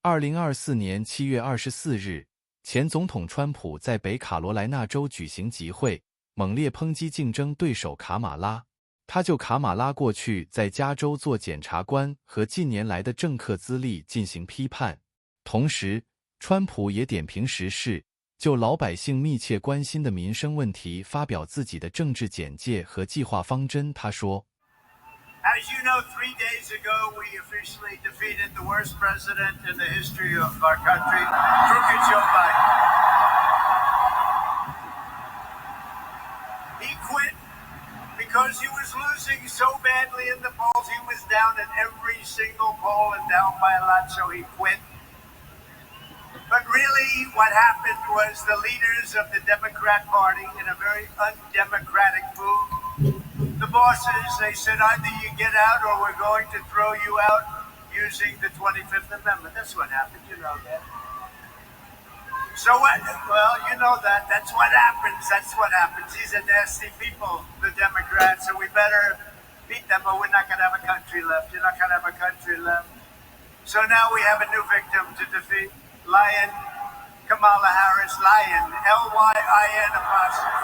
2024年7月24日，前总统川普在北卡罗来纳州举行集会，猛烈抨击竞争对手卡马拉。他就卡马拉过去在加州做检察官和近年来的政客资历进行批判。同时，川普也点评时事，就老百姓密切关心的民生问题发表自己的政治简介和计划方针。他说 As you know, 3 days ago, we officially defeated the worst president in the history of our country, crooked Joe Biden. He quit because he was losing so badly in the polls. He was down in every single poll and down by a lot, so he quit. But really, what happened was the leaders of the Democrat Party, in a very undemocratic move, the bosses, they said, either you get out or we're going to throw you out using the 25th Amendment. That's what happened, you know that. So what? Well, you know that. That's what happens. That's what happens. These are nasty people, the Democrats, and we better beat them or we're not going to have a country left. You're not going to have a country left. So now we have a new victim to defeat. Lion, Kamala Harris, Lion, L-Y-I-N apostrophe.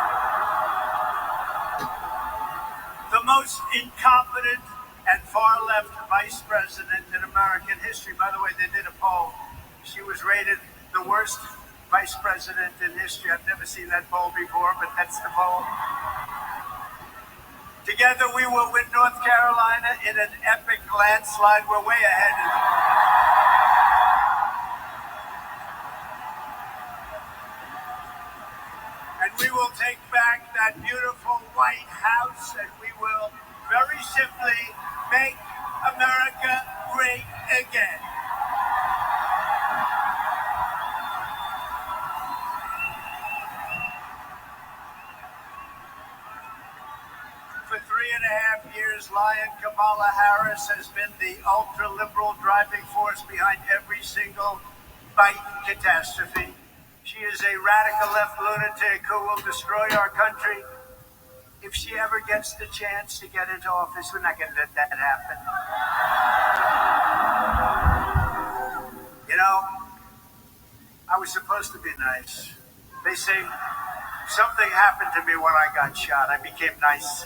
The most incompetent and far-left vice president in American history. By the way, they did a poll. She was rated the worst vice president in history. I've never seen that poll before, but that's the poll. Together, we will win North Carolina in an epic landslide. We're way ahead of them. And we will take back that beautiful White House, and we will very simply make America great again. For 3.5 years, Lion Kamala Harris has been the ultra-liberal driving force behind every single Biden catastrophe. She is a radical left lunatic who will destroy our country. If she ever gets the chance to get into office, we're not going to let that happen. You know, I was supposed to be nice. They say something happened to me when I got shot. I became nice.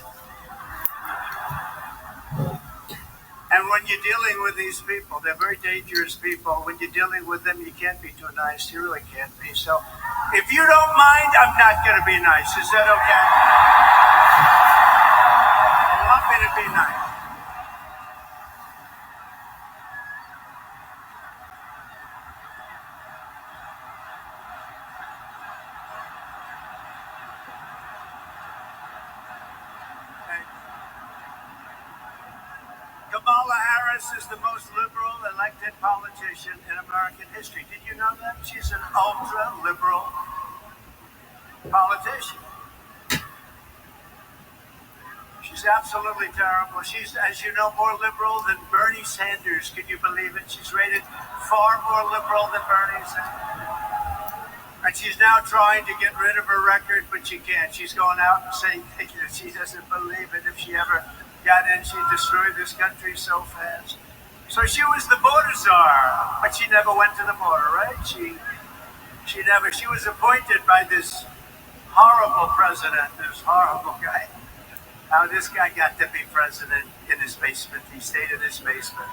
And when you're dealing with these people, they're very dangerous people. When you're dealing with them, you can't be too nice. You really can't be. So if you don't mind, I'm not going to be nice. Is that okay? You want me to be nice? Kamala Harris is the most liberal elected politician in American history. Did you know that? She's an ultra-liberal politician. She's absolutely terrible. She's, as you know, more liberal than Bernie Sanders. Can you believe it? She's rated far more liberal than Bernie Sanders. And she's now trying to get rid of her record, but she can't. She's going out and saying that she doesn't believe it. If she ever got in, she'd destroy this country so fast. So she was the border czar, but she never went to the border, right? She was appointed by this horrible president, this horrible guy. How this guy got to be president in his basement. He stayed in his basement.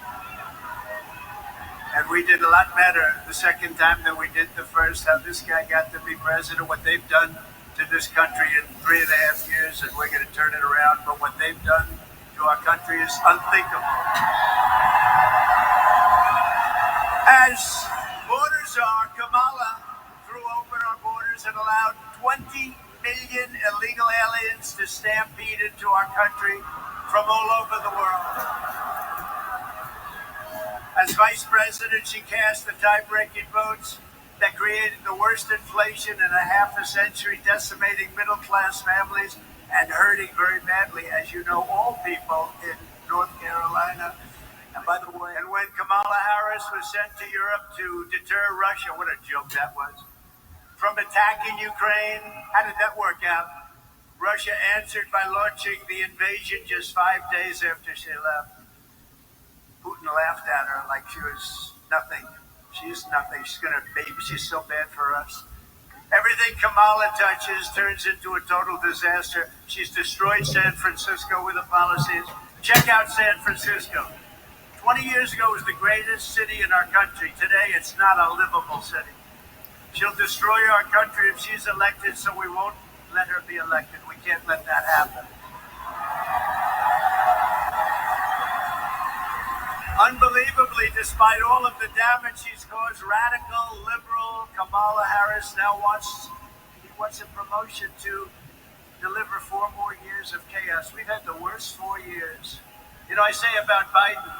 And we did a lot better the second time than we did the first. How this guy got to be president, what they've done to this country in 3.5 years, and we're going to turn it around. But what they've done to our country is unthinkable. As border czar, Kamala threw open our borders and allowed 20 million illegal aliens to stampede into our country from all over the world. As vice president, she cast the tie-breaking votes that created the worst inflation in a half a century, decimating middle-class families and hurting very badly, as you know, all people in North Carolina. And by the way, and when Kamala Harris was sent to Europe to deter Russia, what a joke that was, from attacking Ukraine, how did that work out? Russia answered by launching the invasion just 5 days after she left. Putin laughed at her like she was nothing. She's nothing. She's going to baby. She's so bad for us. Everything Kamala touches turns into a total disaster. She's destroyed San Francisco with her policies. Check out San Francisco. 20 years ago, it was the greatest city in our country. Today, it's not a livable city. She'll destroy our country if she's elected, so we won't let her be elected. We can't let that happen. Unbelievably, despite all of the damage she's caused, radical, liberal Kamala Harris now wants a promotion to deliver 4 more years of chaos. We've had the worst 4 years. You know, I say about Biden,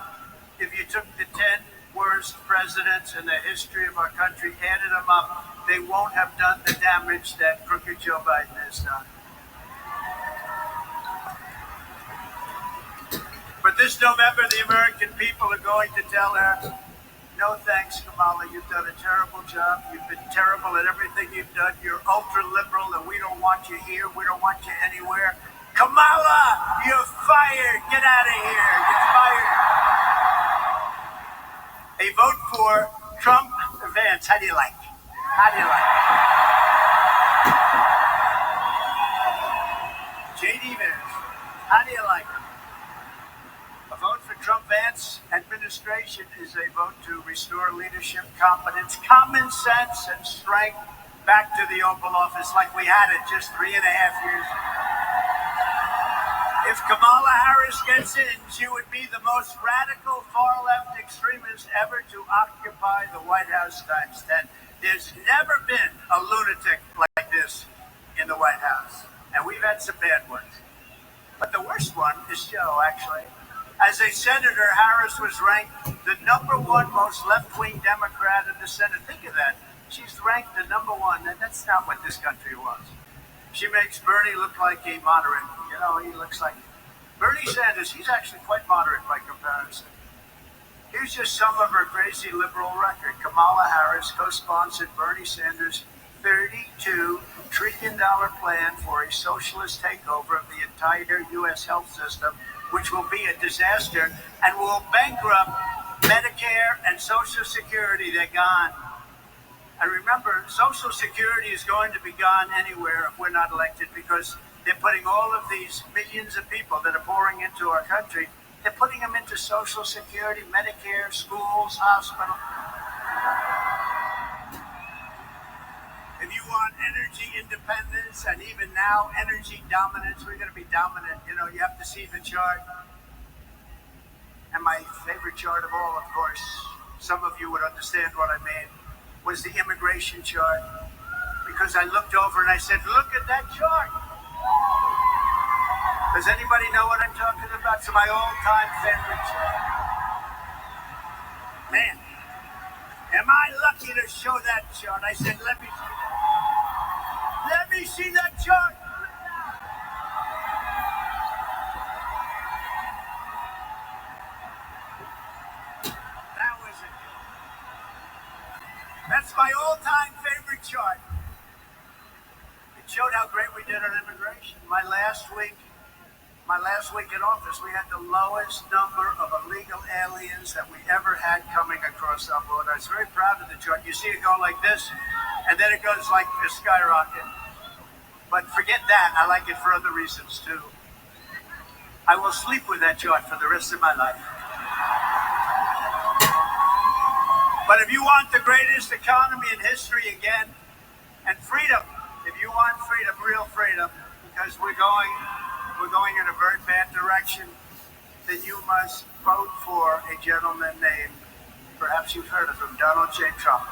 if you took the 10 worst presidents in the history of our country, added them up, they won't have done the damage that crooked Joe Biden has done. But this November, the American people are going to tell her, no thanks, Kamala. You've done a terrible job. You've been terrible at everything you've done. You're ultra-liberal, and we don't want you here. We don't want you anywhere. Kamala, you're fired. Get out of here. You're fired. A vote for Trump Vance. How do you like? How do you like? J.D. Vance. How do you like it? A vote for Trump-Vance administration is a vote to restore leadership, competence, common sense, and strength back to the Oval Office like we had it just 3.5 years ago. If Kamala Harris gets in, she would be the most radical far-left extremist ever to occupy the White House times 10. There's never been a lunatic like this in the White House, and we've had some bad ones. But the worst one is Joe, actually. As a senator, Harris was ranked the #1 most left-wing Democrat in the Senate. Think of that. She's ranked the #1, and that's not what this country wants. She makes Bernie look like a moderate. You know, he looks like Bernie Sanders. He's actually quite moderate by comparison. Here's just some of her crazy liberal record. Kamala Harris co-sponsored Bernie Sanders' $32 trillion plan for a socialist takeover of the entire U.S. health system, which will be a disaster and will bankrupt Medicare and Social Security. They're gone. And remember, Social Security is going to be gone anywhere if we're not elected, because they're putting all of these millions of people that are pouring into our country, they're putting them into Social Security, Medicare, schools, hospitals. If you want energy independence and even now energy dominance, we're going to be dominant. You know, you have to see the chart. And my favorite chart of all, of course, some of you would understand what I mean, was the immigration chart. Because I looked over and I said, look at that chart. Does anybody know what I'm talking about? It's my all-time favorite chart. Man, am I lucky to show that chart? I said, let me see that. Let me see that chart. That was it. That's my all-time favorite chart. It showed how great we did on immigration. My last week in office, we had the lowest number of illegal aliens that we ever had coming across our border. I was very proud of the chart. You see it go like this, and then it goes like a skyrocket. But forget that. I like it for other reasons, too. I will sleep with that chart for the rest of my life. But if you want the greatest economy in history again, and freedom, if you want freedom, real freedom, because we're going in a very bad direction, then you must vote for a gentleman named, perhaps you've heard of him, Donald J. Trump.